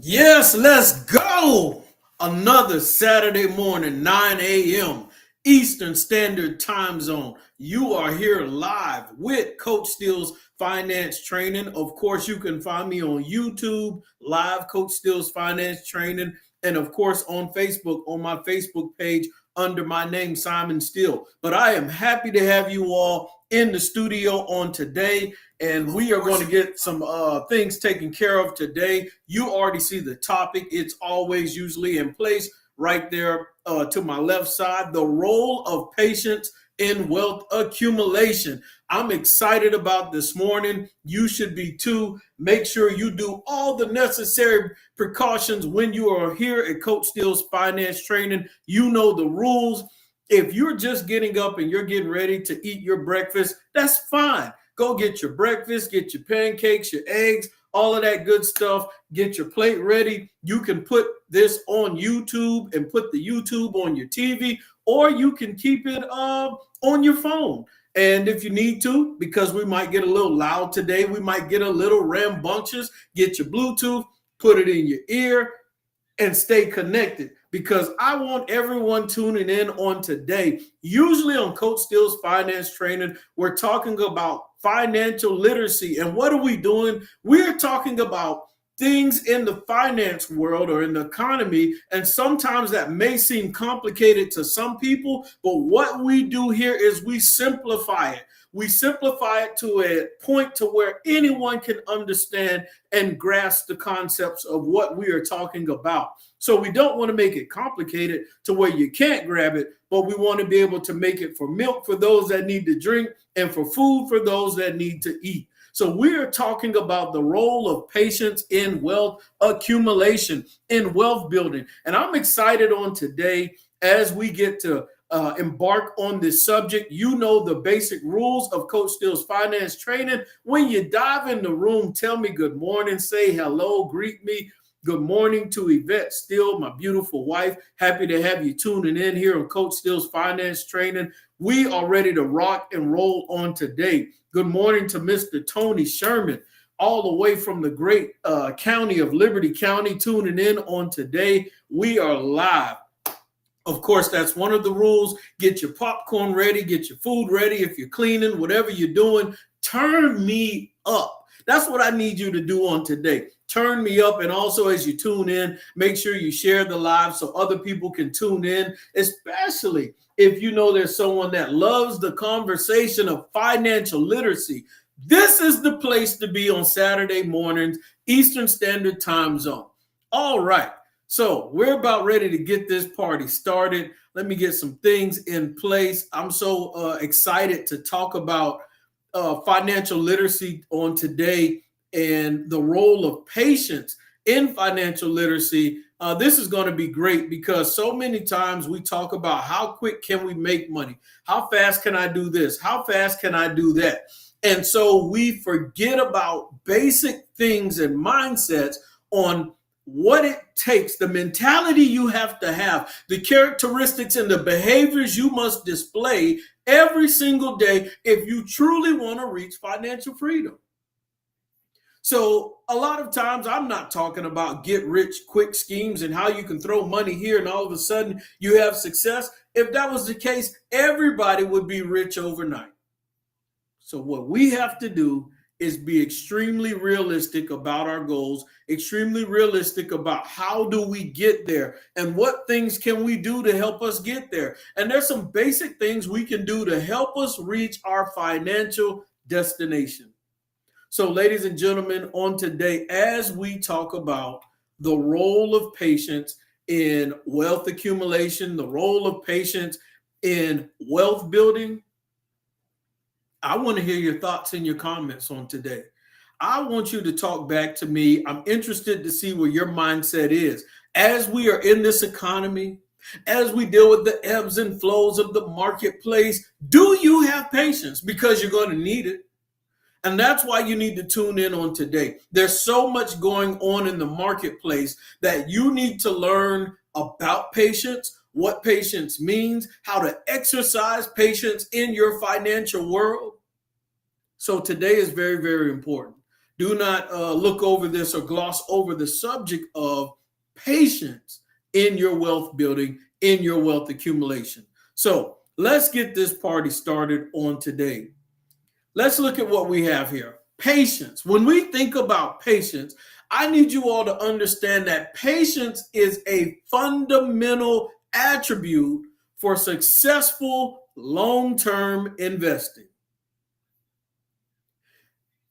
Yes, let's go. Another Saturday morning, 9 a.m. Eastern Standard Time Zone. You are here live with Coach Steele's Finance Training. Of course, you can find me on YouTube, live Coach Steele's Finance Training, and of course on Facebook, on my Facebook page under my name, Simon Steele. But I am happy to have you all in the studio on today, and we are going to get some things taken care of today. You already see the topic. It's always usually in place right there to my left side. The role of patience in wealth accumulation. I'm excited about this morning. You should be too. Make sure you do all the necessary precautions when you are here at Coach Steele's Finance Training. You know the rules. If you're just getting up and you're getting ready to eat your breakfast, that's fine. Go get your breakfast, get your pancakes, your eggs, all of that good stuff. Get your plate ready. You can put this on YouTube and put the YouTube on your TV, or you can keep it on your phone. And if you need to, because we might get a little loud today, we might get a little rambunctious, get your Bluetooth, put it in your ear, and stay connected, because I want everyone tuning in on today. Usually on Coach Steele's Finance Training, we're talking about financial literacy. And what are we doing? We're talking about things in the finance world or in the economy, and sometimes that may seem complicated to some people, but what we do here is we simplify it. We simplify it to a point to where anyone can understand and grasp the concepts of what we are talking about. So we don't want to make it complicated to where you can't grab it, but we want to be able to make it for milk for those that need to drink and for food for those that need to eat. So we're talking about the role of patience in wealth accumulation, in wealth building. And I'm excited on today as we get to embark on this subject. You know the basic rules of Coach Steele's Finance Training. When you dive in the room, tell me good morning, say hello, greet me. Good morning to Yvette Steele, my beautiful wife. Happy to have you tuning in here on Coach Steele's Finance Training. We are ready to rock and roll on today. Good morning to Mr. Tony Sherman, all the way from the great county of Liberty County, tuning in on today. We are live. Of course, that's one of the rules. Get your popcorn ready, get your food ready. If you're cleaning, whatever you're doing, turn me up. That's what I need you to do on today. Turn me up. And also, as you tune in, make sure you share the live so other people can tune in, especially if you know there's someone that loves the conversation of financial literacy. This is the place to be on Saturday mornings, Eastern Standard Time Zone. All right. So we're about ready to get this party started. Let me get some things in place. I'm so excited to talk about financial literacy on today and the role of patience in financial literacy. This is going to be great because so many times we talk about how quick can we make money? How fast can I do this? How fast can I do that? And so we forget about basic things and mindsets on what it takes, the mentality you have to have, the characteristics and the behaviors you must display every single day if you truly want to reach financial freedom. So a lot of times I'm not talking about get rich quick schemes and how you can throw money here and all of a sudden you have success. If that was the case, everybody would be rich overnight. So what we have to do is be extremely realistic about our goals, extremely realistic about how do we get there and what things can we do to help us get there. And there's some basic things we can do to help us reach our financial destination. So ladies and gentlemen, on today, as we talk about the role of patience in wealth accumulation, the role of patience in wealth building, I want to hear your thoughts and your comments on today. I want you to talk back to me. I'm interested to see where your mindset is. As we are in this economy, as we deal with the ebbs and flows of the marketplace, do you have patience? Because you're going to need it. And that's why you need to tune in on today. There's so much going on in the marketplace that you need to learn about patience, what patience means, how to exercise patience in your financial world. So today is very, very important. Do not look over this or gloss over the subject of patience in your wealth building, in your wealth accumulation. So let's get this party started on today. Let's look at what we have here. Patience. When we think about patience, I need you all to understand that patience is a fundamental attribute for successful long-term investing.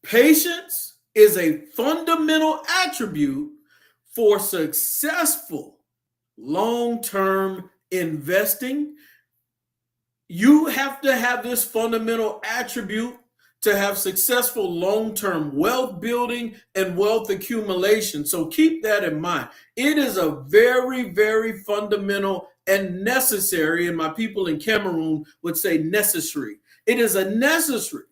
Patience is a fundamental attribute for successful long-term investing. You have to have this fundamental attribute to have successful long-term wealth building and wealth accumulation. So keep that in mind. It is a very, very fundamental and necessary, and my people in Cameroon would say necessary. It is a necessary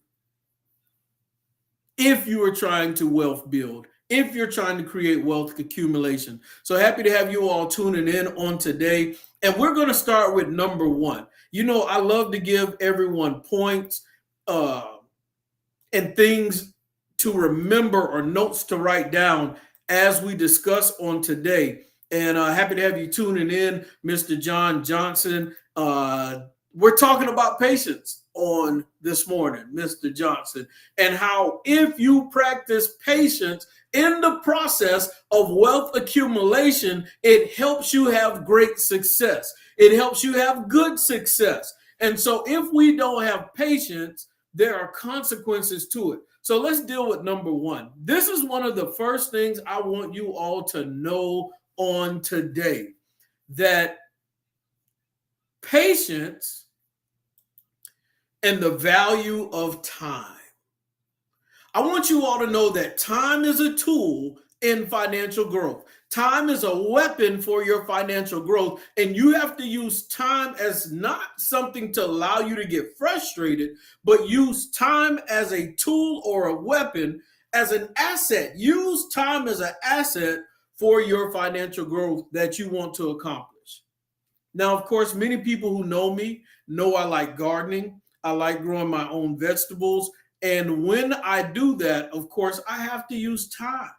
if you are trying to wealth build, if you're trying to create wealth accumulation. So happy to have you all tuning in on today. And we're going to start with number one. You know, I love to give everyone points and things to remember or notes to write down as we discuss on today. And happy to have you tuning in, Mr. John Johnson. We're talking about patience on this morning, Mr. Johnson, and how if you practice patience in the process of wealth accumulation, it helps you have great success. It helps you have good success. And so if we don't have patience, there are consequences to it. So let's deal with number one. This is one of the first things I want you all to know on today, that patience and the value of time. I want you all to know that time is a tool in financial growth. Time is a weapon for your financial growth, and you have to use time as not something to allow you to get frustrated, but use time as a tool or a weapon, as an asset. Use time as an asset for your financial growth that you want to accomplish. Now, of course, many people who know me know I like gardening. I like growing my own vegetables. And when I do that, of course, I have to use time,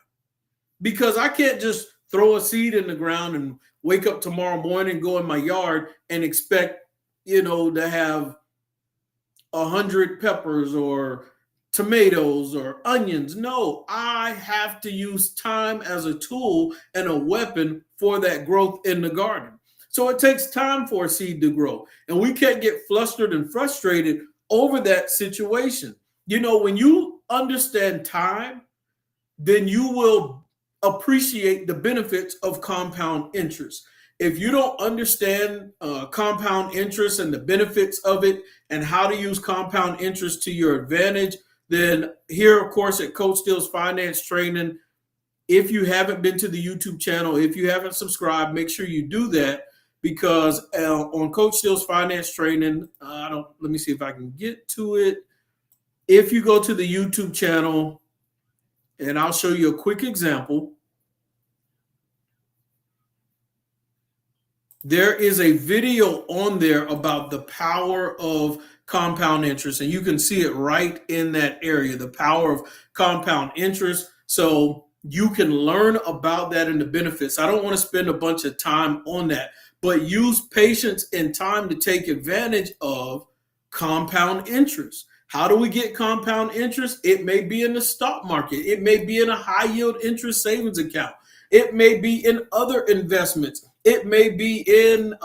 because I can't just throw a seed in the ground and wake up tomorrow morning, go in my yard and expect, to have 100 peppers or tomatoes or onions. No, I have to use time as a tool and a weapon for that growth in the garden. So it takes time for a seed to grow, and we can't get flustered and frustrated over that situation. When you understand time, then you will appreciate the benefits of compound interest. If you don't understand compound interest and the benefits of it and how to use compound interest to your advantage, then here, of course, at Coach Steele's Finance Training, if you haven't been to the YouTube channel, if you haven't subscribed, make sure you do that, because on Coach Steele's Finance Training, let me see if I can get to it. If you go to the YouTube channel, and I'll show you a quick example. There is a video on there about the power of compound interest, and you can see it right in that area, the power of compound interest. So you can learn about that and the benefits. I don't want to spend a bunch of time on that, but use patience and time to take advantage of compound interest. How do we get compound interest? It may be in the stock market. It may be in a high yield interest savings account. It may be in other investments. It may be in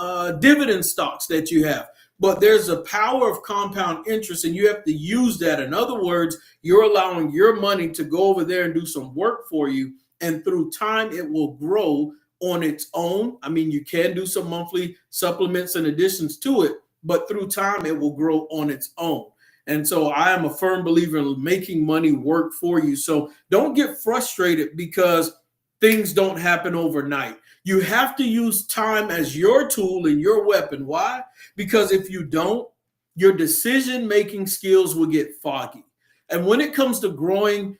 dividend stocks that you have. But there's a power of compound interest, and you have to use that. In other words, you're allowing your money to go over there and do some work for you. And through time, it will grow on its own. I mean, you can do some monthly supplements and additions to it, but through time, it will grow on its own. And so I am a firm believer in making money work for you. So don't get frustrated because things don't happen overnight. You have to use time as your tool and your weapon. Why? Because if you don't, your decision-making skills will get foggy. And when it comes to growing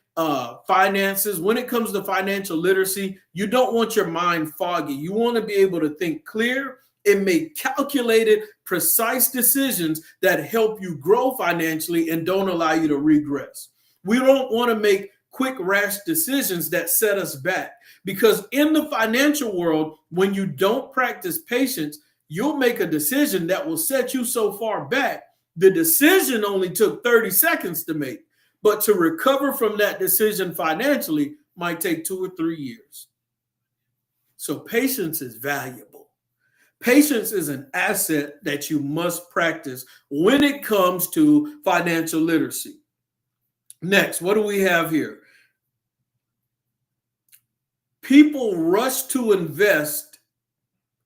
finances, when it comes to financial literacy, you don't want your mind foggy. You want to be able to think clear and make calculated, precise decisions that help you grow financially and don't allow you to regress. We don't want to make quick, rash decisions that set us back. Because in the financial world, when you don't practice patience, you'll make a decision that will set you so far back. The decision only took 30 seconds to make, but to recover from that decision financially might take 2 or 3 years. So patience is valuable. Patience is an asset that you must practice when it comes to financial literacy. Next, what do we have here? People rush to invest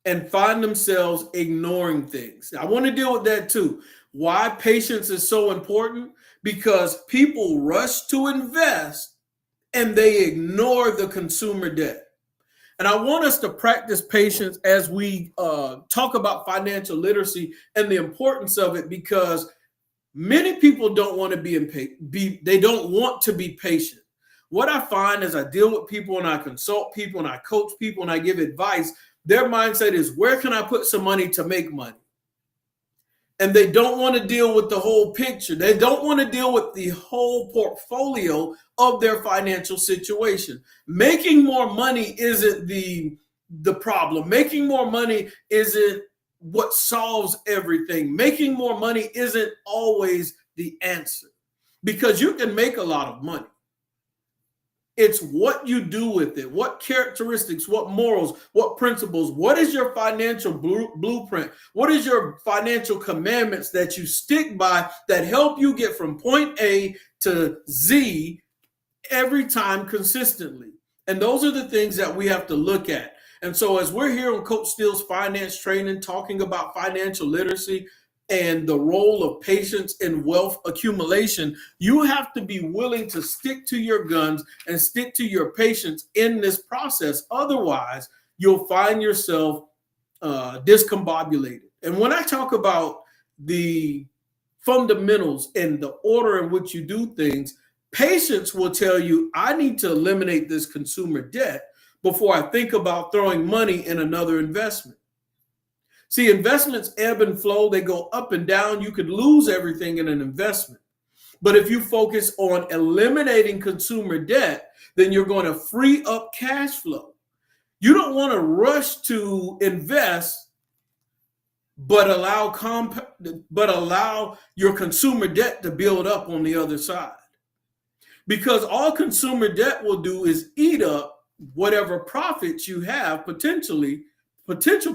and find themselves ignoring things. I want to deal with that too. Why patience is so important? Because people rush to invest and they ignore the consumer debt. And I want us to practice patience as we talk about financial literacy and the importance of it, because many people don't want to they don't want to be patient. What I find as I deal with people and I consult people and I coach people and I give advice, their mindset is, where can I put some money to make money? And they don't want to deal with the whole picture. They don't want to deal with the whole portfolio of their financial situation. Making more money isn't the problem. Making more money isn't what solves everything. Making more money isn't always the answer, because you can make a lot of money. It's what you do with it, what characteristics, what morals, what principles, what is your financial blueprint? What is your financial commandments that you stick by that help you get from point A to Z every time consistently? And those are the things that we have to look at. And so as we're here on Coach Steele's Finance Training, talking about financial literacy and the role of patience in wealth accumulation, you have to be willing to stick to your guns and stick to your patience in this process. Otherwise, you'll find yourself discombobulated. And when I talk about the fundamentals and the order in which you do things, patience will tell you, I need to eliminate this consumer debt before I think about throwing money in another investment. See, investments ebb and flow. They go up and down. You could lose everything in an investment. But if you focus on eliminating consumer debt, then you're going to free up cash flow. You don't want to rush to invest, but allow your consumer debt to build up on the other side. Because all consumer debt will do is eat up whatever profits you have, potential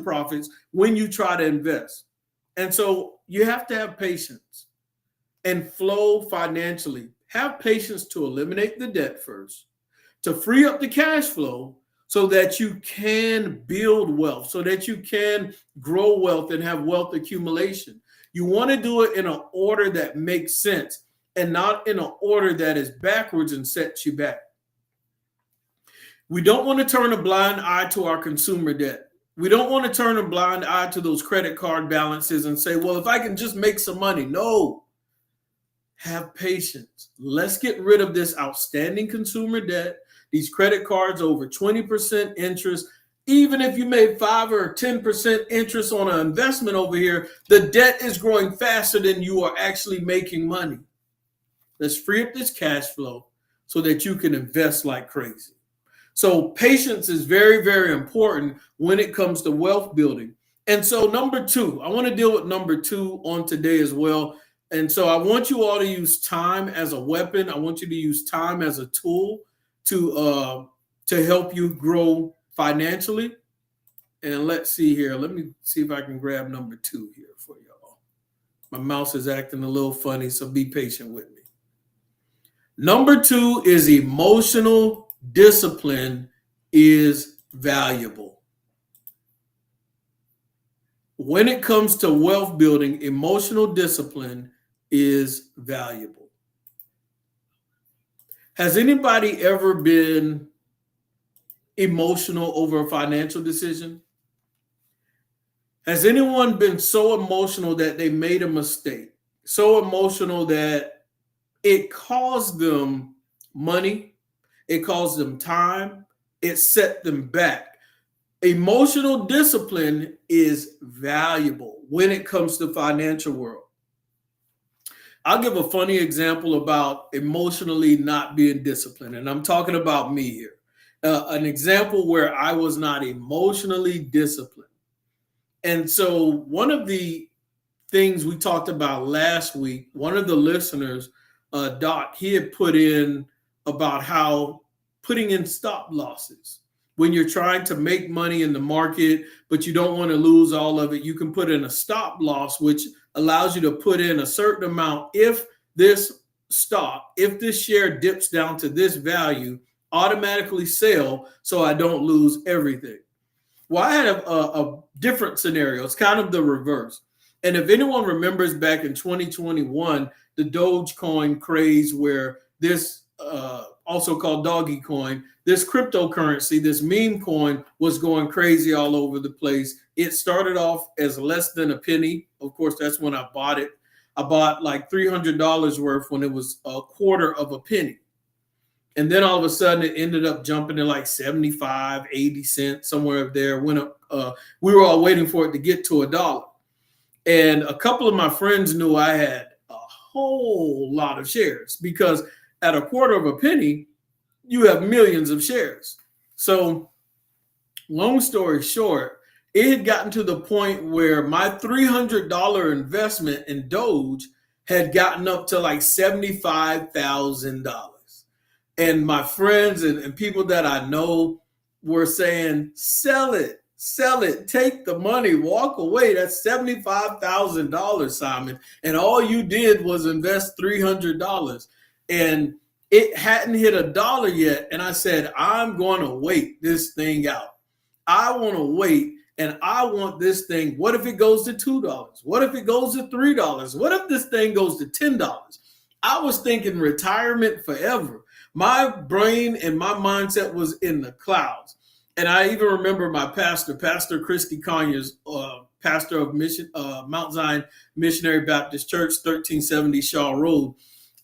profits, when you try to invest. And so you have to have patience and flow financially. Have patience to eliminate the debt first, to free up the cash flow so that you can build wealth, so that you can grow wealth and have wealth accumulation. You want to do it in an order that makes sense and not in an order that is backwards and sets you back. We don't want to turn a blind eye to our consumer debt. We don't want to turn a blind eye to those credit card balances and say, well, if I can just make some money. No. Have patience. Let's get rid of this outstanding consumer debt, these credit cards over 20% interest. Even if you made 5 or 10% interest on an investment over here, the debt is growing faster than you are actually making money. Let's free up this cash flow so that you can invest like crazy. So patience is very, very important when it comes to wealth building. And so number 2, I want to deal with number 2 on today as well. And so I want you all to use time as a weapon. I want you to use time as a tool to help you grow financially. And let's see here. Let me see if I can grab number 2 here for y'all. My mouse is acting a little funny, so be patient with me. Number 2 is emotional discipline is valuable. When it comes to wealth building, emotional discipline is valuable. Has anybody ever been emotional over a financial decision? Has anyone been so emotional that they made a mistake? So emotional that it cost them money, it cost them time, it set them back. Emotional discipline is valuable when it comes to the financial world. I'll give a funny example about emotionally not being disciplined. And I'm talking about me here. An example where I was not emotionally disciplined. And so, one of the things we talked about last week, one of the listeners, Doc, he had put in about how putting in stop losses when you're trying to make money in the market, but you don't want to lose all of it, you can put in a stop loss, which allows you to put in a certain amount. If this share dips down to this value, automatically sell so I don't lose everything. Well, I had a different scenario. It's kind of the reverse. And if anyone remembers back in 2021, the Dogecoin craze, where this also called Doggy Coin, this cryptocurrency, this meme coin was going crazy all over the place. It started off as less than a penny. Of course, that's when I bought it. I bought like $300 worth when it was a quarter of a penny. And then all of a sudden it ended up jumping to like 75, 80 cents, somewhere up there. We were all waiting for it to get to $1. And a couple of my friends knew I had a whole lot of shares, because at a quarter of a penny, you have millions of shares. So long story short, it had gotten to the point where my $300 investment in Doge had gotten up to like $75,000. And my friends and people that I know were saying, sell it, take the money, walk away. That's $75,000, Simon. And all you did was invest $300. And it hadn't hit $1 yet. And I said, I'm going to wait this thing out. I want to wait. And I want this thing. What if it goes to $2? What if it goes to $3? What if this thing goes to $10? I was thinking retirement forever. My brain and my mindset was in the clouds. And I even remember my Pastor Christy Conyers, pastor of Mount Zion Missionary Baptist Church, 1370 Shaw Road.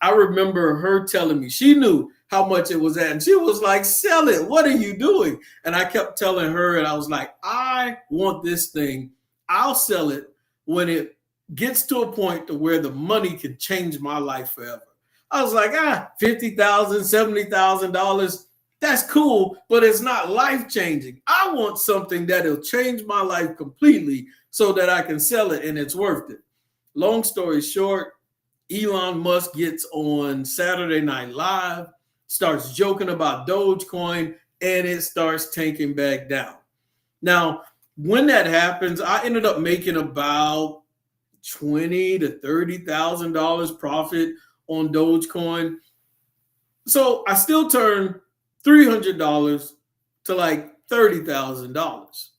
I remember her telling me, she knew how much it was at. And she was like, sell it. What are you doing? And I kept telling her, and I was like, I want this thing. I'll sell it when it gets to a point to where the money can change my life forever. I was like, $50,000, $70,000. That's cool, but it's not life-changing. I want something that'll change my life completely so that I can sell it and it's worth it. Long story short, Elon Musk gets on Saturday Night Live, starts joking about Dogecoin, and it starts tanking back down. Now, when that happens, I ended up making about $20,000 to $30,000 profit on Dogecoin. So I still turned $300 to like $30,000.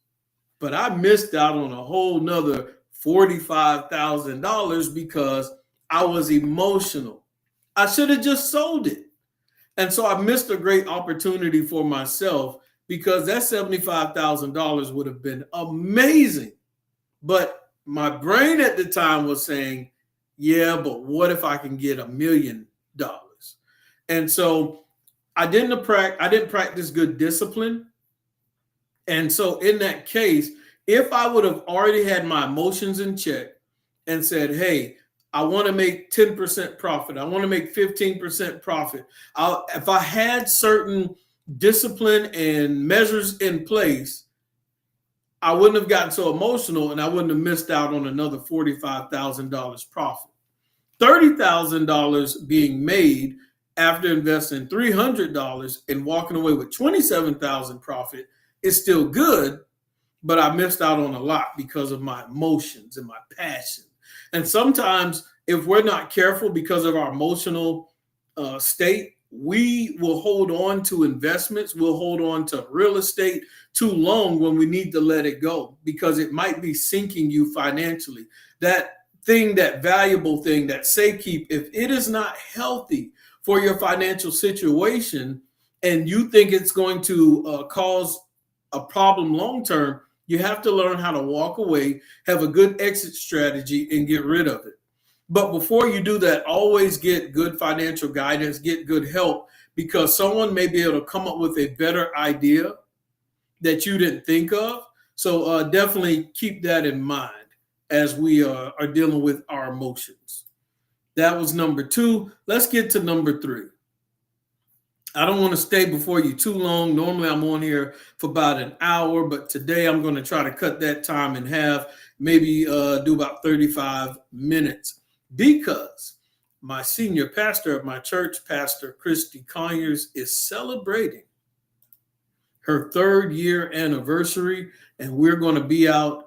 But I missed out on a whole nother $45,000 because I was emotional. I should have just sold it. And so I missed a great opportunity for myself, because that $75,000 would have been amazing. But my brain at the time was saying, yeah, but what if I can get $1 million? And so I didn't practice good discipline. And so in that case, if I would have already had my emotions in check and said, hey, I want to make 10% profit, I want to make 15% profit, if I had certain discipline and measures in place, I wouldn't have gotten so emotional, and I wouldn't have missed out on another $45,000 profit. $30,000 being made after investing $300 and walking away with $27,000 profit is still good, but I missed out on a lot because of my emotions and my passion. And sometimes if we're not careful because of our emotional state, we will hold on to investments, we'll hold on to real estate too long when we need to let it go, because it might be sinking you financially. That thing, that valuable thing, that safe keep, if it is not healthy for your financial situation and you think it's going to cause a problem long term, you have to learn how to walk away, have a good exit strategy, and get rid of it. But before you do that, always get good financial guidance, get good help, because someone may be able to come up with a better idea that you didn't think of. So definitely keep that in mind as we are dealing with our emotions. That was number 2. Let's get to number 3. I don't want to stay before you too long. Normally I'm on here for about an hour, but today I'm going to try to cut that time in half, maybe do about 35 minutes, because my senior pastor of my church, Pastor Christy Conyers, is celebrating her 3rd year anniversary, and we're going to be out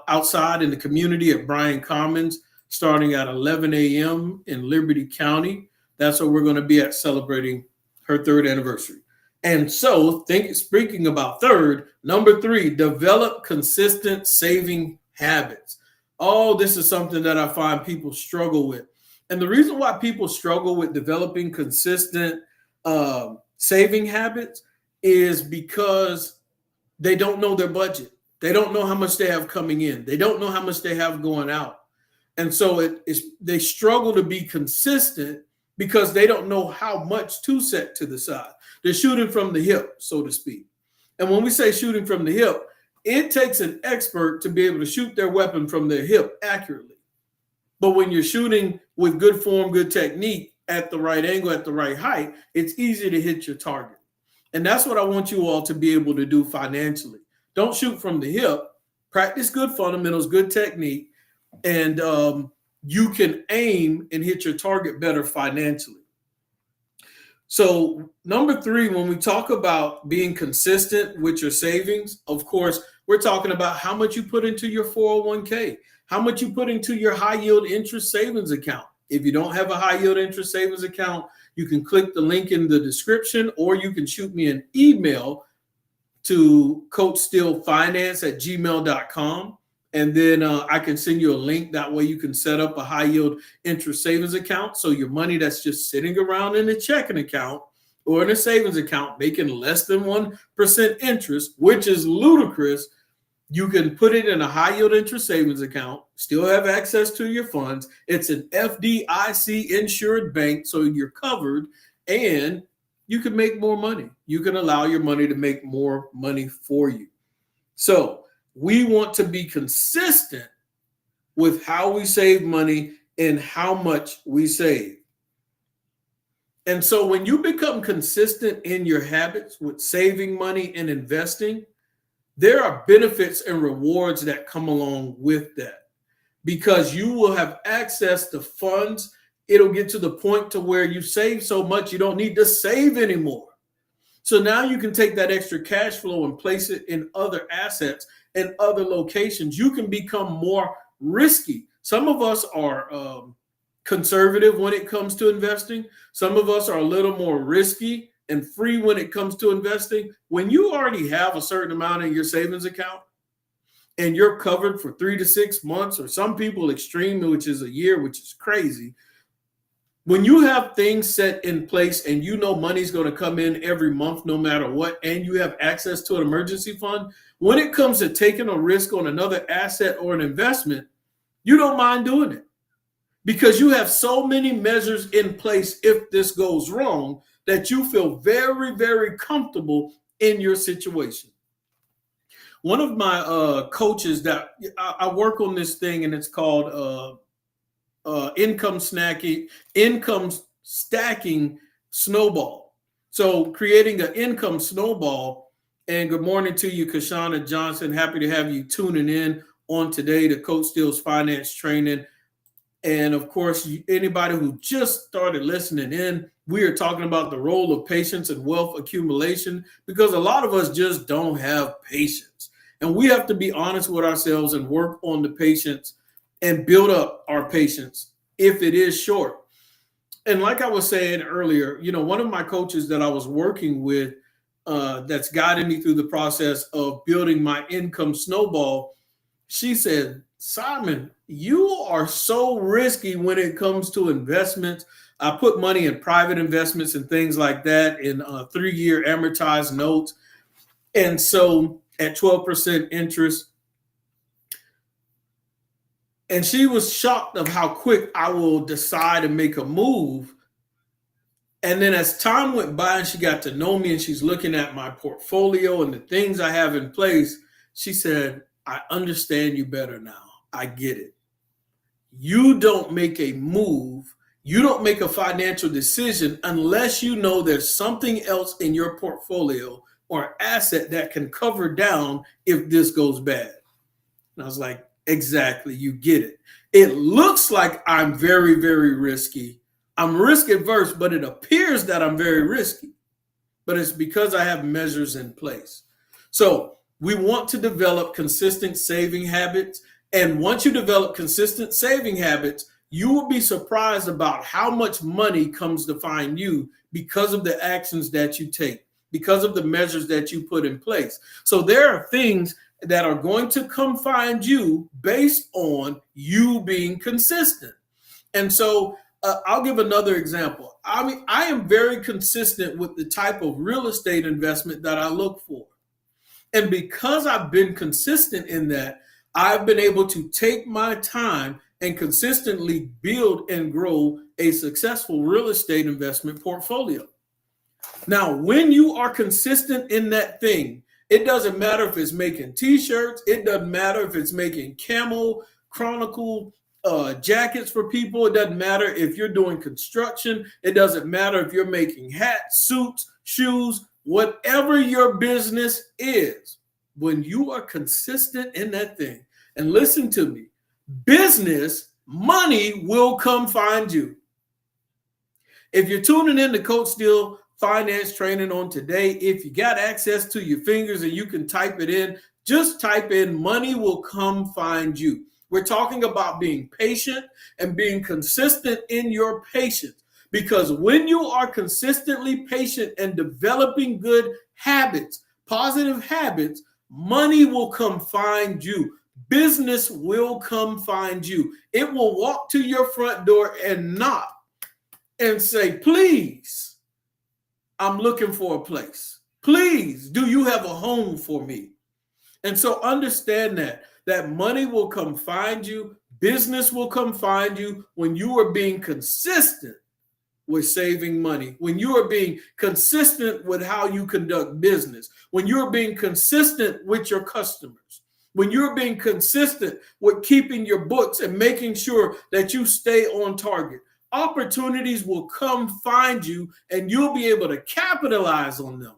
outside in the community at Bryan Commons starting at 11 a.m. in Liberty County. That's where we're going to be at, celebrating her 3rd anniversary. And so, speaking about 3rd, number 3, develop consistent saving habits. Oh, this is something that I find people struggle with. And the reason why people struggle with developing consistent saving habits is because they don't know their budget. They don't know how much they have coming in. They don't know how much they have going out. And so they struggle to be consistent because they don't know how much to set to the side. They're shooting from the hip, so to speak. And when we say shooting from the hip, it takes an expert to be able to shoot their weapon from their hip accurately. But when you're shooting with good form, good technique, at the right angle, at the right height, it's easy to hit your target. And that's what I want you all to be able to do financially. Don't shoot from the hip. Practice good fundamentals, good technique, and you can aim and hit your target better financially. So number 3, when we talk about being consistent with your savings, of course, we're talking about how much you put into your 401k, how much you put into your high yield interest savings account. If you don't have a high yield interest savings account, you can click the link in the description, or you can shoot me an email to coachstillfinance@gmail.com. And then I can send you a link. That way you can set up a high yield interest savings account. So your money that's just sitting around in a checking account or in a savings account making less than 1% interest, which is ludicrous, you can put it in a high yield interest savings account, still have access to your funds. It's an FDIC insured bank, so you're covered, and you can make more money. You can allow your money to make more money for you. So we want to be consistent with how we save money and how much we save. And so when you become consistent in your habits with saving money and investing, there are benefits and rewards that come along with that, because you will have access to funds. It'll get to the point to where you save so much you don't need to save anymore. So now you can take that extra cash flow and place it in other assets and other locations. You can become more risky. Some of us are conservative when it comes to investing. Some of us are a little more risky and free when it comes to investing. When you already have a certain amount in your savings account and you're covered for 3 to 6 months, or some people extreme, which is a year, which is crazy. When you have things set in place and you know money's going to come in every month no matter what, and you have access to an emergency fund, when it comes to taking a risk on another asset or an investment, you don't mind doing it, because you have so many measures in place if this goes wrong that you feel very, very comfortable in your situation. One of my coaches that I work on this thing, and it's called income stacking snowball. So creating an income snowball. And good morning to you, Kashana Johnson. Happy to have you tuning in on today to Coach Steele's Finance Training. And of course, anybody who just started listening in, we are talking about the role of patience and wealth accumulation, because a lot of us just don't have patience. And we have to be honest with ourselves and work on the patience and build up our patience if it is short. And like I was saying earlier, one of my coaches that I was working with that's guiding me through the process of building my income snowball, she said, Simon, you are so risky when it comes to investments. I put money in private investments and things like that, in 3-year amortized notes. And so at 12% interest. And she was shocked of how quick I will decide and make a move. And then as time went by and she got to know me and she's looking at my portfolio and the things I have in place, she said, I understand you better now. I get it. You don't make a move. You don't make a financial decision unless you know there's something else in your portfolio or asset that can cover down if this goes bad. And I was like, exactly, you get it. It looks like I'm very, very risky. I'm risk adverse, but it appears that I'm very risky. But it's because I have measures in place. So we want to develop consistent saving habits. And once you develop consistent saving habits, you will be surprised about how much money comes to find you because of the actions that you take, because of the measures that you put in place. So there are things that are going to come find you based on you being consistent. And so I'll give another example. I am very consistent with the type of real estate investment that I look for. And because I've been consistent in that, I've been able to take my time and consistently build and grow a successful real estate investment portfolio. Now, when you are consistent in that thing, it doesn't matter if it's making t-shirts, it doesn't matter if it's making camel chronicle jackets for people, it doesn't matter if you're doing construction, it doesn't matter if you're making hats, suits, shoes, whatever your business is. When you are consistent in that thing, and listen to me, business, money will come find you. If you're tuning in to Coach Steele Finance Training on today, if you got access to your fingers and you can type it in, just type in money will come find you. We're talking about being patient and being consistent in your patience. Because when you are consistently patient and developing good habits, positive habits, money will come find you. Business will come find you. It will walk to your front door and knock and say, please, I'm looking for a place. Please, do you have a home for me? And so understand that money will come find you. Business will come find you when you are being consistent with saving money, when you are being consistent with how you conduct business, when you're being consistent with your customers, when you're being consistent with keeping your books and making sure that you stay on target. Opportunities will come find you and you'll be able to capitalize on them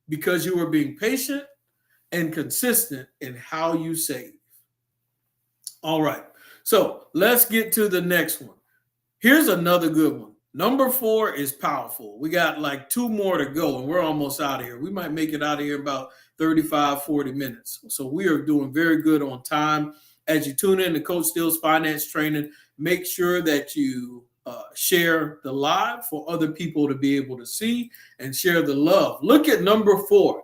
because you are being patient and consistent in how you save. All right, so let's get to the next one. Here's another good one. Number 4 is powerful. We got like 2 more to go and we're almost out of here. We might make it out of here about 35, 40 minutes. So we are doing very good on time. As you tune in to Coach Steele's Finance Training, make sure that you share the live for other people to be able to see and share the love. Look at number 4.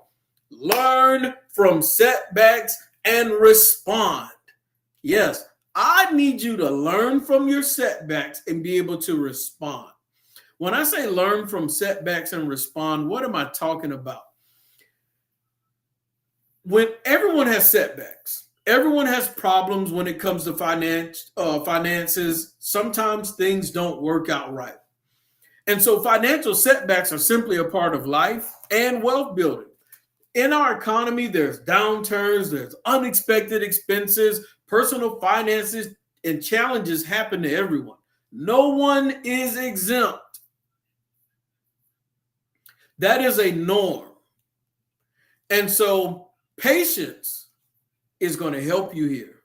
Learn from setbacks and respond. Yes, I need you to learn from your setbacks and be able to respond. When I say learn from setbacks and respond, what am I talking about? When everyone has setbacks, everyone has problems when it comes to finances. Sometimes things don't work out right. And so financial setbacks are simply a part of life and wealth building. In our economy, there's downturns, there's unexpected expenses, personal finances, and challenges happen to everyone. No one is exempt. That is a norm. And so patience is going to help you here.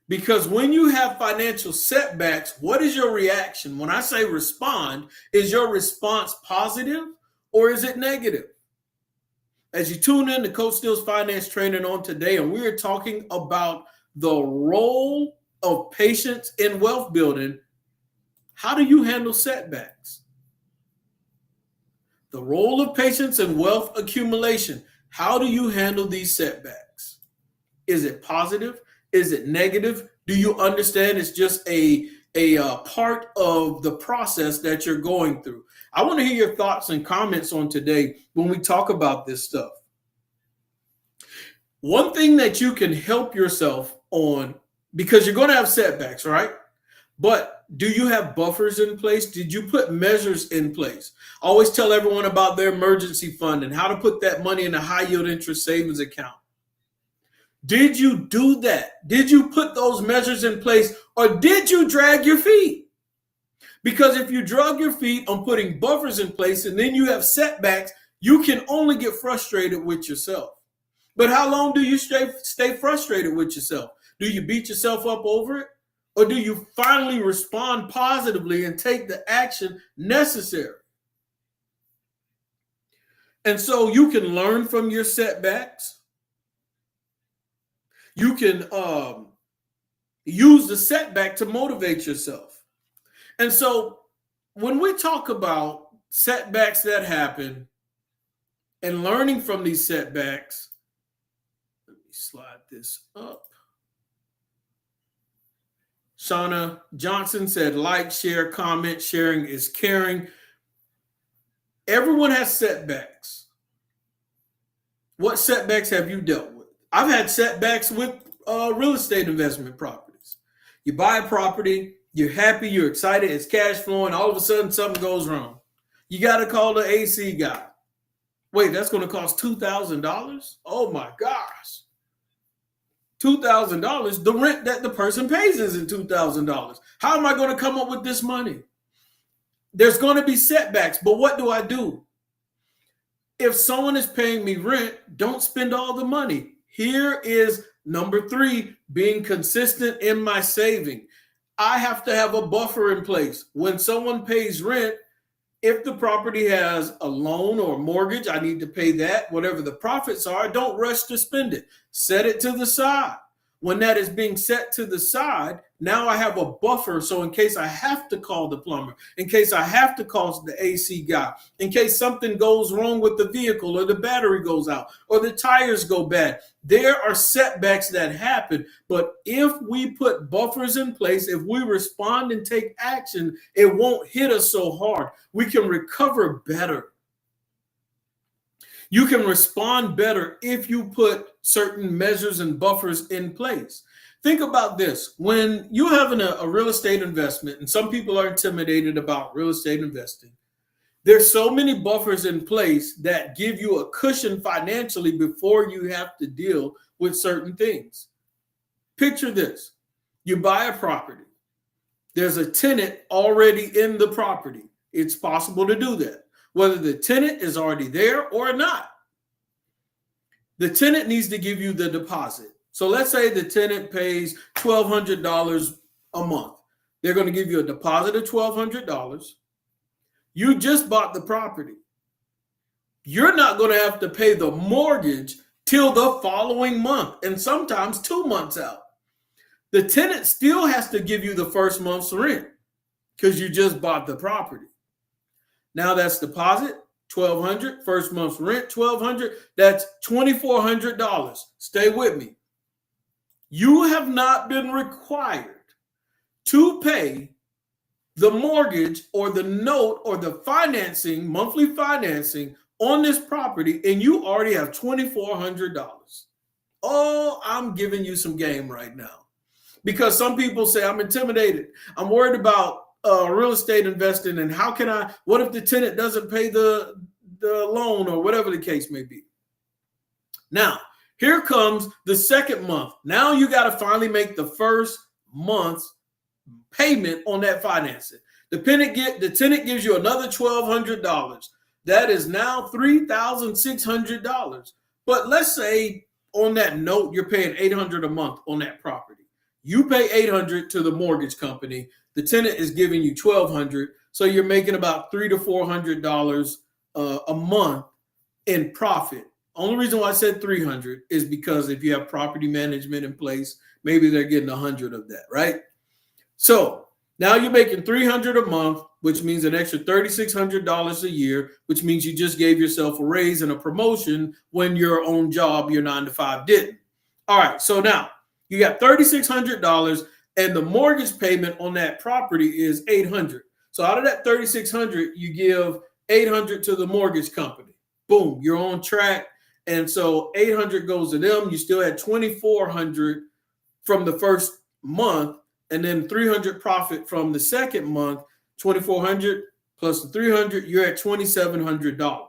Because when you have financial setbacks, what is your reaction? When I say respond, is your response positive or is it negative? As you tune in to Coach Steele's Finance Training on today, and we are talking about the role of patience in wealth building, how do you handle setbacks? The role of patience in wealth accumulation. How do you handle these setbacks? Is it positive? Is it negative? Do you understand it's just a part of the process that you're going through? I want to hear your thoughts and comments on today when we talk about this stuff. One thing that you can help yourself on, because you're going to have setbacks, right? But do you have buffers in place? Did you put measures in place? I always tell everyone about their emergency fund and how to put that money in a high yield interest savings account. Did you do that? Did you put those measures in place, or did you drag your feet? Because if you drag your feet on putting buffers in place and then you have setbacks, you can only get frustrated with yourself. But how long do you stay frustrated with yourself? Do you beat yourself up over it? Or do you finally respond positively and take the action necessary? And so you can learn from your setbacks. You can use the setback to motivate yourself. And so when we talk about setbacks that happen and learning from these setbacks, let me slide this up. Shauna Johnson said, like, share, comment. Sharing is caring. Everyone has setbacks. What setbacks have you dealt with? I've had setbacks with real estate investment properties. You buy a property, you're happy, you're excited, it's cash flowing, all of a sudden something goes wrong. You got to call the AC guy. Wait, that's going to cost $2,000? Oh my gosh. $2,000, the rent that the person pays isn't $2,000. How am I going to come up with this money? There's going to be setbacks, but what do I do? If someone is paying me rent, don't spend all the money. Here is number 3, being consistent in my saving. I have to have a buffer in place. When someone pays rent, if the property has a loan or a mortgage, I need to pay that. Whatever the profits are, don't rush to spend it. Set it to the side. When that is being set to the side, now I have a buffer. So in case I have to call the plumber, in case I have to call the AC guy, in case something goes wrong with the vehicle or the battery goes out or the tires go bad, there are setbacks that happen. But if we put buffers in place, if we respond and take action, it won't hit us so hard. We can recover better. You can respond better if you put certain measures and buffers in place. Think about this. When you're having a real estate investment, and some people are intimidated about real estate investing, there's so many buffers in place that give you a cushion financially before you have to deal with certain things. Picture this. You buy a property. There's a tenant already in the property. It's possible to do that, whether the tenant is already there or not. The tenant needs to give you the deposit. So let's say the tenant pays $1,200 a month. They're going to give you a deposit of $1,200. You just bought the property. You're not going to have to pay the mortgage till the following month, and sometimes 2 months out. The tenant still has to give you the first month's rent because you just bought the property. Now that's deposit, $1,200. First month's rent, $1,200. That's $2,400. Stay with me. You have not been required to pay the mortgage or the note or the financing, monthly financing on this property, and you already have $2,400. Oh, I'm giving you some game right now. Because some people say, I'm intimidated. I'm worried about real estate investing, and what if the tenant doesn't pay the loan or whatever the case may be? Now, here comes the second month. Now you got to finally make the first month's payment on that financing. The tenant gives you another $1,200. That is now $3,600. But let's say on that note, you're paying $800 a month on that property. You pay $800 to the mortgage company. The tenant is giving you $1,200, so you're making about $300 to $400 a month in profit. Only reason why I said $300 is because if you have property management in place, maybe they're getting $100 of that, right? So now you're making $300 a month, which means an extra $3,600 a year, which means you just gave yourself a raise and a promotion when your own job, your 9-to-5 didn't. All right, so now you got $3,600. And the mortgage payment on that property is $800. So out of that $3,600, you give $800 to the mortgage company. Boom, you're on track. And so $800 goes to them. You still had $2,400 from the first month, and then $300 profit from the second month. $2,400 plus the $300, you're at $2,700.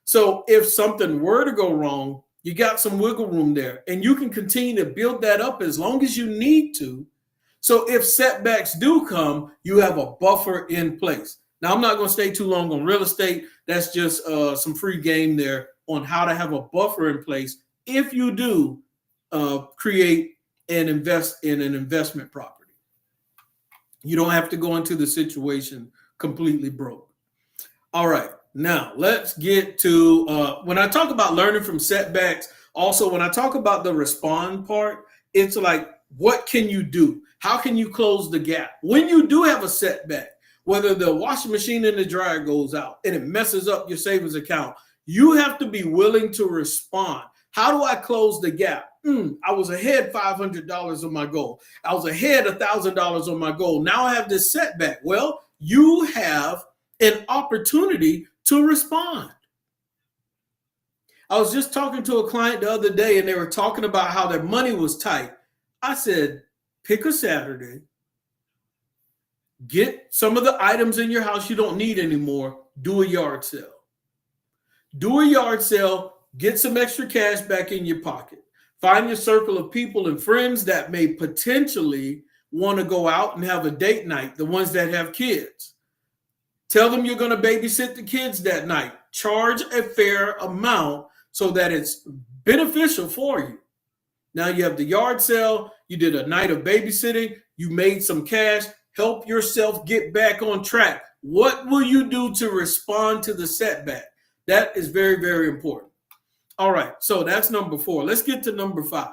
So if something were to go wrong, You got some wiggle room there, and you can continue to build that up as long as you need to. So if setbacks do come, you have a buffer in place. Now, I'm not going to stay too long on real estate. That's just some free game there on how to have a buffer in place if you do create and invest in an investment property. You don't have to go into the situation completely broke. All right. Now, let's get to when I talk about learning from setbacks, also when I talk about the respond part, it's like, what can you do? How can you close the gap? When you do have a setback, whether the washing machine and the dryer goes out and it messes up your savings account, you have to be willing to respond. How do I close the gap? I was ahead $500 on my goal. I was ahead $1,000 on my goal. Now I have this setback. Well, you have an opportunity to respond. I was just talking to a client the other day, and they were talking about how their money was tight. I said, pick a Saturday, get some of the items in your house you don't need anymore, do a yard sale. Do a yard sale, get some extra cash back in your pocket. Find your circle of people and friends that may potentially want to go out and have a date night, the ones that have kids. Tell them you're going to babysit the kids that night. Charge a fair amount so that it's beneficial for you. Now you have the yard sale. You did a night of babysitting. You made some cash. Help yourself get back on track. What will you do to respond to the setback? That is very, very important. All right. So that's number 4. Let's get to number 5.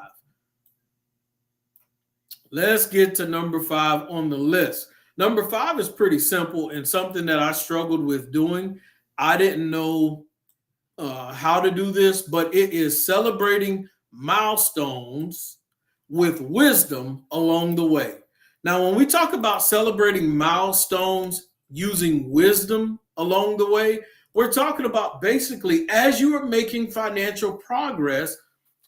Let's get to number 5 on the list. Number 5 is pretty simple and something that I struggled with doing. I didn't know how to do this, but it is celebrating milestones with wisdom along the way. Now, when we talk about celebrating milestones using wisdom along the way, we're talking about basically as you are making financial progress,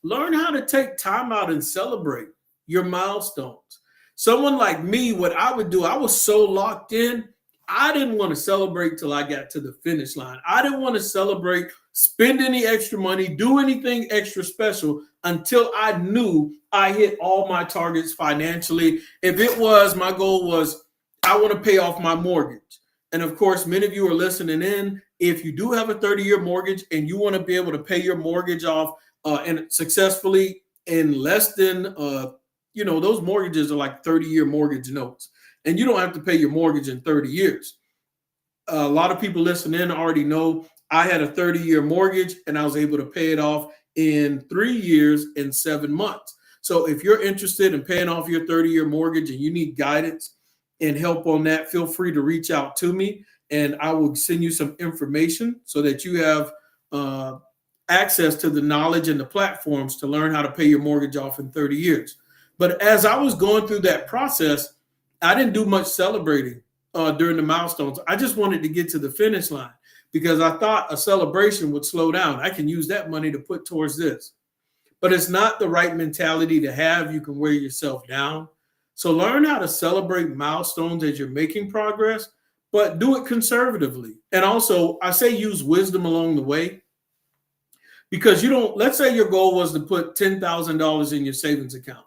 learn how to take time out and celebrate your milestones. Someone like me, what I would do, I was so locked in, I didn't want to celebrate till I got to the finish line. I didn't want to celebrate, spend any extra money, do anything extra special until I knew I hit all my targets financially. If it was, my goal was, I want to pay off my mortgage. And of course, many of you are listening in. If you do have a 30-year mortgage and you want to be able to pay your mortgage off and successfully in less than those mortgages are like 30-year mortgage notes, and you don't have to pay your mortgage in 30 years. A lot of people listening in already know I had a 30-year mortgage and I was able to pay it off in 3 years and 7 months. So if you're interested in paying off your 30-year mortgage and you need guidance and help on that, feel free to reach out to me and I will send you some information so that you have access to the knowledge and the platforms to learn how to pay your mortgage off in 30 years. But as I was going through that process, I didn't do much celebrating during the milestones. I just wanted to get to the finish line because I thought a celebration would slow down. I can use that money to put towards this. But it's not the right mentality to have. You can wear yourself down. So learn how to celebrate milestones as you're making progress, but do it conservatively. And also, I say use wisdom along the way because let's say your goal was to put $10,000 in your savings account.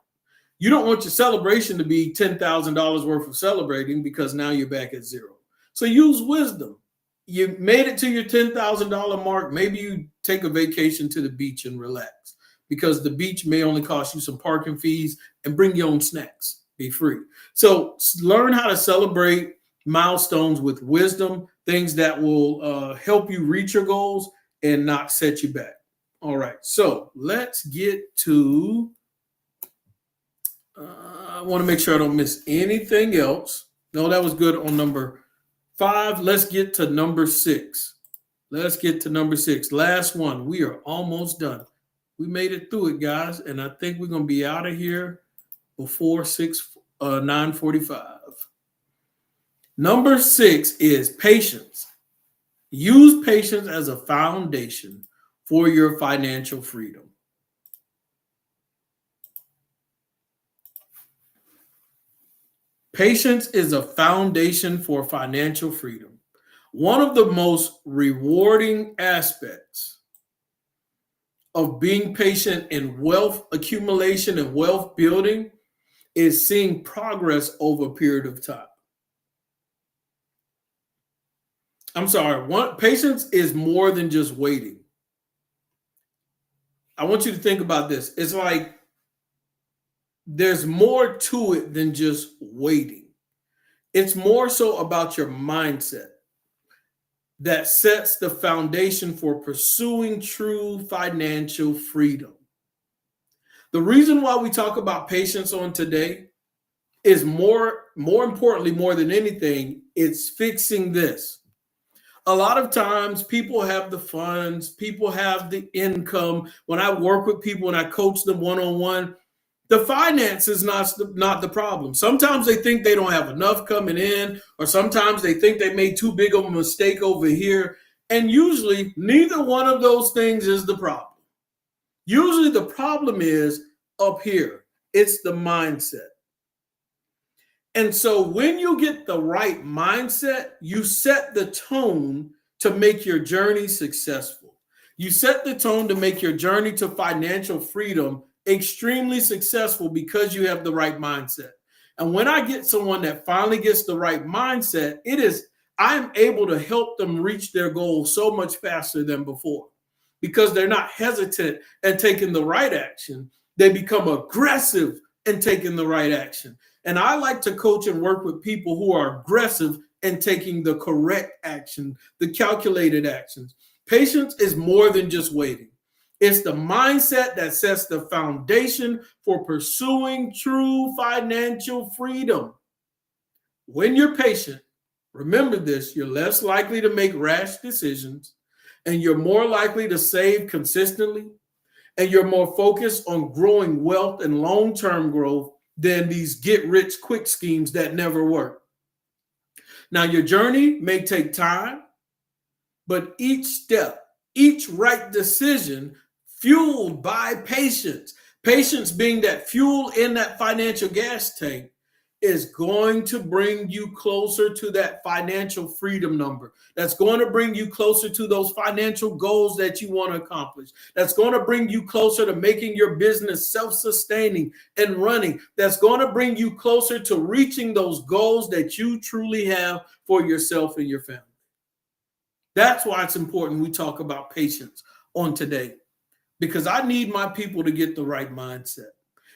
You don't want your celebration to be $10,000 worth of celebrating because now you're back at zero. So use wisdom. You made it to your $10,000 mark. Maybe you take a vacation to the beach and relax because the beach may only cost you some parking fees and bring your own snacks. Be free. So learn how to celebrate milestones with wisdom, things that will help you reach your goals and not set you back. All right. So let's get to I want to make sure I don't miss anything else. No, that was good on number 5. Let's get to number 6. Last one. We are almost done. We made it through it, guys. And I think we're going to be out of here before 9:45. Number 6 is patience. Use patience as a foundation for your financial freedom. Patience is a foundation for financial freedom. One of the most rewarding aspects of being patient in wealth accumulation and wealth building is seeing progress over a period of time. I'm sorry, patience is more than just waiting. I want you to think about this. It's like there's more to it than just waiting. It's more so about your mindset that sets the foundation for pursuing true financial freedom. The reason why we talk about patience on today is more importantly, more than anything, it's fixing this. A lot of times people have the funds, people have the income. When I work with people and I coach them one-on-one, the finance is not the problem. Sometimes they think they don't have enough coming in, or sometimes they think they made too big of a mistake over here. And usually neither one of those things is the problem. Usually the problem is up here. It's the mindset. And so when you get the right mindset, you set the tone to make your journey successful. You set the tone to make your journey to financial freedom extremely successful because you have the right mindset. And when I get someone that finally gets the right mindset, I'm able to help them reach their goals so much faster than before because they're not hesitant and taking the right action. They become aggressive and taking the right action. And I like to coach and work with people who are aggressive and taking the correct action, the calculated actions. Patience is more than just waiting. It's the mindset that sets the foundation for pursuing true financial freedom. When you're patient, remember this, you're less likely to make rash decisions, and you're more likely to save consistently, and you're more focused on growing wealth and long-term growth than these get-rich-quick schemes that never work. Now, your journey may take time, but each step, each right decision fueled by patience, patience being that fuel in that financial gas tank, is going to bring you closer to that financial freedom number. That's going to bring you closer to those financial goals that you want to accomplish. That's going to bring you closer to making your business self-sustaining and running. That's going to bring you closer to reaching those goals that you truly have for yourself and your family. That's why it's important we talk about patience on today, because I need my people to get the right mindset.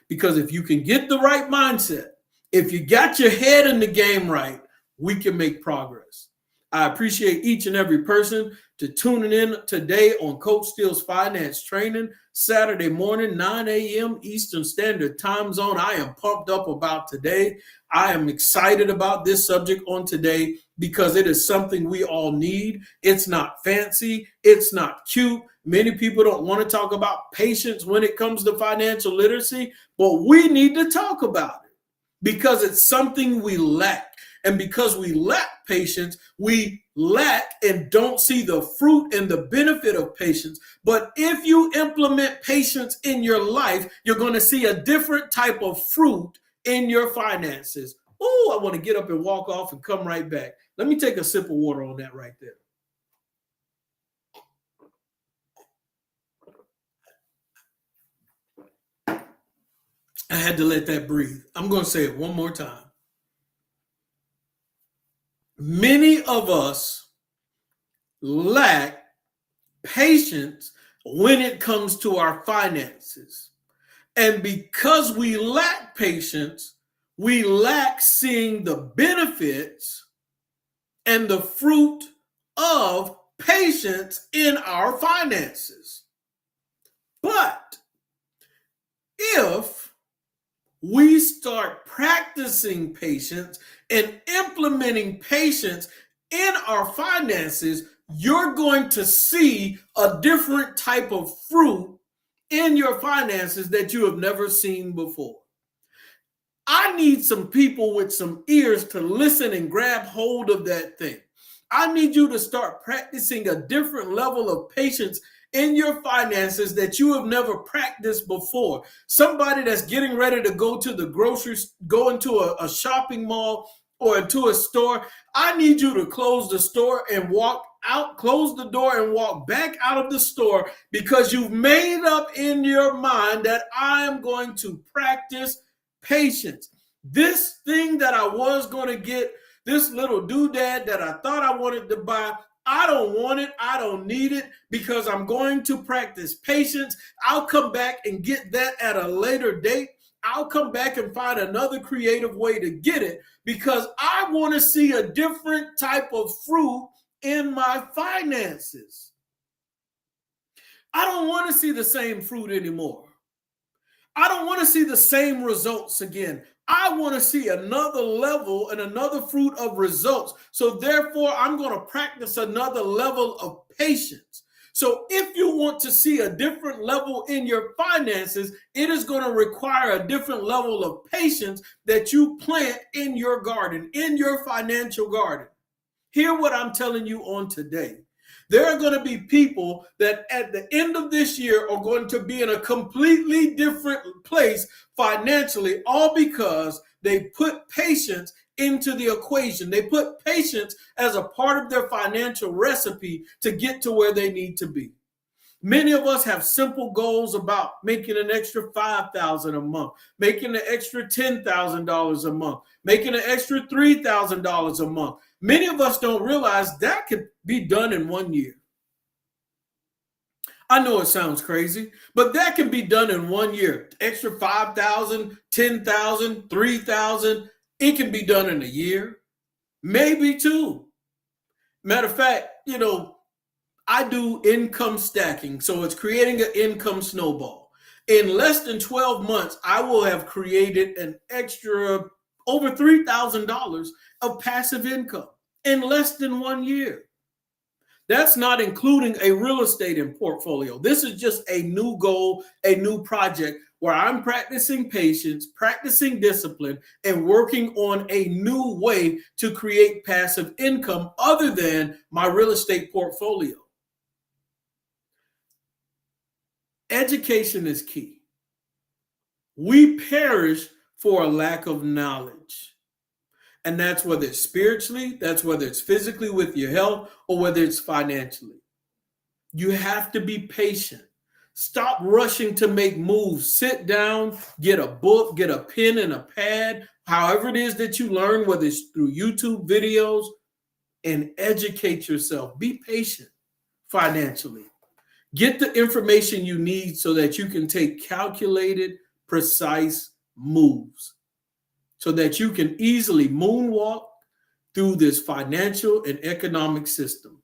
Because if you can get the right mindset, if you got your head in the game right, we can make progress. I appreciate each and every person to tuning in today on Coach Steele's Finance Training, Saturday morning, 9 a.m. Eastern Standard Time Zone. I am pumped up about today. I am excited about this subject on today because it is something we all need. It's not fancy. It's not cute. Many people don't want to talk about patience when it comes to financial literacy, but we need to talk about it because it's something we lack. And because we lack patience, we lack and don't see the fruit and the benefit of patience. But if you implement patience in your life, you're going to see a different type of fruit in your finances. Oh, I want to get up and walk off and come right back. Let me take a sip of water on that right there. I had to let that breathe. I'm going to say it one more time. Many of us lack patience when it comes to our finances. And because we lack patience, we lack seeing the benefits and the fruit of patience in our finances. But if we start practicing patience and implementing patience in our finances, you're going to see a different type of fruit in your finances that you have never seen before. I need some people with some ears to listen and grab hold of that thing. I need you to start practicing a different level of patience in your finances that you have never practiced before. Somebody that's getting ready to go to the groceries, go into a shopping mall or into a store. I need you to close the store and walk out, close the door, and walk back out of the store because you've made up in your mind that I am going to practice patience. This thing that I was going to get, this little doodad that I thought I wanted to buy, I don't want it. I don't need it because I'm going to practice patience. I'll come back and get that at a later date. I'll come back and find another creative way to get it because I want to see a different type of fruit in my finances. I don't want to see the same fruit anymore. I don't want to see the same results again. I want to see another level and another fruit of results. So therefore, I'm going to practice another level of patience. So if you want to see a different level in your finances, it is going to require a different level of patience that you plant in your garden, in your financial garden. Hear what I'm telling you on today. There are going to be people that at the end of this year are going to be in a completely different place financially, all because they put patience into the equation. They put patience as a part of their financial recipe to get to where they need to be. Many of us have simple goals about making an extra $5,000 a month, making an extra $10,000 a month, making an extra $3,000 a month. Many of us don't realize that could be done in 1 year. I know it sounds crazy, but that can be done in 1 year. Extra 5,000, 10,000, 3,000. It can be done in a year, maybe two. Matter of fact, I do income stacking. So it's creating an income snowball. In less than 12 months, I will have created an extra over $3,000 of passive income in less than 1 year. That's not including a real estate in portfolio. This is just a new goal, a new project where I'm practicing patience, practicing discipline, and working on a new way to create passive income other than my real estate portfolio. Education is key. We perish for a lack of knowledge. And that's whether it's spiritually, that's whether it's physically with your health, or whether it's financially. You have to be patient. Stop rushing to make moves. Sit down, get a book, get a pen and a pad, however it is that you learn, whether it's through YouTube videos, and educate yourself. Be patient financially. Get the information you need so that you can take calculated, precise moves, so that you can easily moonwalk through this financial and economic system.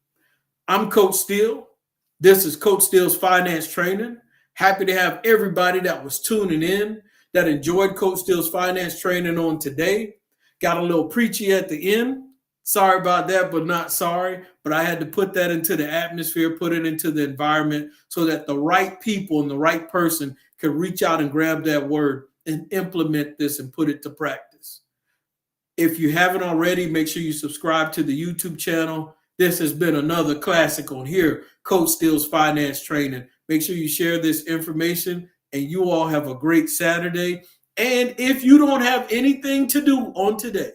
I'm Coach Steele. This is Coach Steele's Finance Training. Happy to have everybody that was tuning in, that enjoyed Coach Steele's Finance Training on today. Got a little preachy at the end. Sorry about that, but not sorry. But I had to put that into the atmosphere, put it into the environment so that the right people and the right person could reach out and grab that word and implement this and put it to practice. If you haven't already, make sure you subscribe to the YouTube channel. This has been another classic on here, Coach Steele's Finance Training. Make sure you share this information, and you all have a great Saturday. And if you don't have anything to do on today,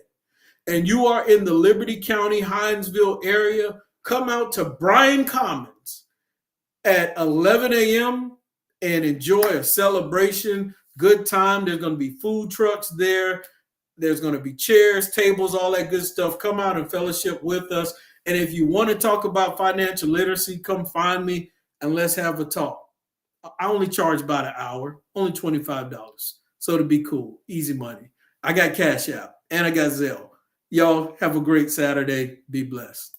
and you are in the Liberty County, Hinesville area, come out to Bryan Commons at 11 a.m. and enjoy a celebration, good time. There's going to be food trucks there. There's going to be chairs, tables, all that good stuff. Come out and fellowship with us. And if you want to talk about financial literacy, come find me and let's have a talk. I only charge about an hour, only $25. So to be cool, easy money. I got Cash App and I got Zelle. Y'all have a great Saturday. Be blessed.